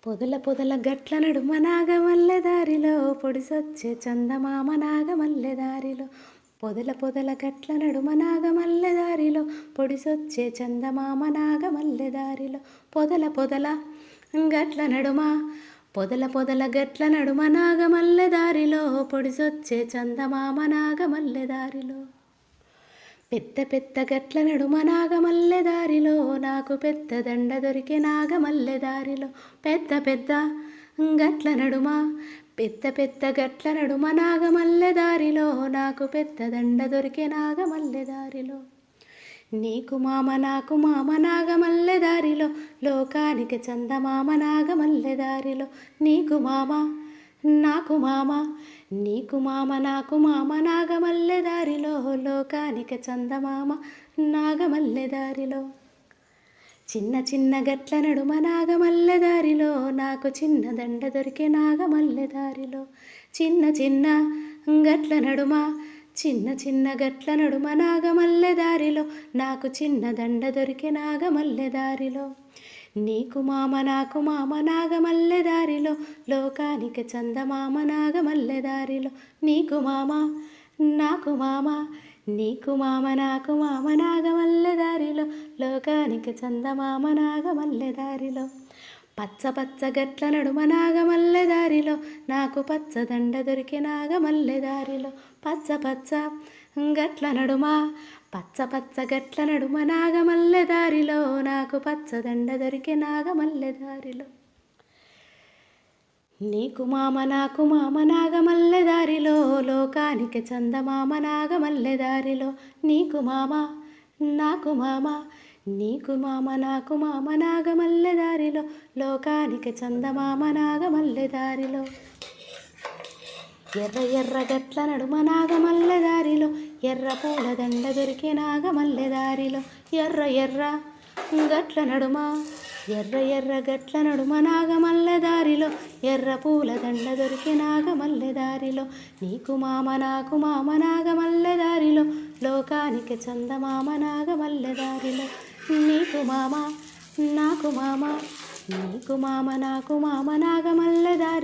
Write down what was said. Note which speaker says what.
Speaker 1: పొదల పొదల గట్ల నడుమ నాగమల్లె దారిలో పొడిసొచ్చే చందమామ నాగమల్లె దారిలో పొదల పొదల గట్ల నడుమ నాగమల్లె దారిలో పొడిసొచ్చే చందమామ నాగమల్లె దారిలో పొదల పొదల గట్ల నడుమ పొదల పొదల గట్ల నడుమ నాగమల్లె దారిలో పొడిసొచ్చే చందమామ నాగమల్లె దారిలో పెద్ద పెద్ద గట్ల నడుమ నాగమల్లె దారిలో నాకు పెద్ద దండ దొరికే నాగమల్లె దారిలో పెద్ద పెద్ద గట్ల నడుమ పెద్ద పెద్ద గట్ల నడుమ నాగమల్లె దారిలో నాకు పెద్ద దండ దొరికే నాగమల్లె దారిలో నీకు మామ నాకు మామ నాగమల్లె దారిలో లోకానికి చందమామ నాగమల్లె దారిలో నీకు మామ నాకు మామ నీకు మామ నాకు మామ నాగమల్లె దారిలో లోకానికి చందమామ నాగమల్లె దారిలో చిన్న చిన్న గట్ల నడుమ నాగమల్లె దారిలో నాకు చిన్న దండ దొరికే నాగమల్లె దారిలో చిన్న చిన్న గట్ల నడుమ చిన్న చిన్న గట్ల నడుమ నాగమల్లె దారిలో నాకు చిన్న దండ దొరికే నాగమల్లె దారిలో నీకు మామ నాకు మామ నాగమల్లె దారిలో లోకానికి చందమామ నాగమల్లె దారిలో నీకు మామ నాకు మామ నీకు మామ నాకు మామ నాగమల్లె దారిలో లోకానికి చందమామ నాగమల్లె దారిలో పచ్చ పచ్చ గట్ల నడుమ నాగమల్లె దారిలో నాకు పచ్చ దండ దొరికే నాగమల్లె దారిలో పచ్చ పచ్చ గట్ల నడుమ పచ్చ పచ్చ గట్ల నడుమ నాగమల్లె దారిలో నాకు పచ్చ దండ దొరికే నాగమల్లె దారిలో నీకు మామ నాకు మామ నాగమల్లె దారిలో లోకానికి చందమామ నాగమల్లె దారిలో నీకు మామ నాకు మామ నీకు మామ నాకు మామ నాగమల్లె దారిలో లోకానికి చందమామ నాగమల్లె దారిలో ఎర్ర ఎర్ర గట్ల నడుమ నాగమల్లె దారిలో ఎర్ర పూల దండ దొరికే నాగమల్లె దారిలో ఎర్ర ఎర్ర గట్ల నడుమ ఎర్ర ఎర్ర గట్ల నడుమ నాగమల్లె దారిలో ఎర్ర పూల దండ దొరికే నాగమల్లె దారిలో నీకు మామ నాకు మామ నాగమల్లె దారిలో లోకానికి చందమామ నాగమల్లె దారిలో నీకు మామ నాకు మామ నీకు మామ నాకు మామ నాగమల్లె దారి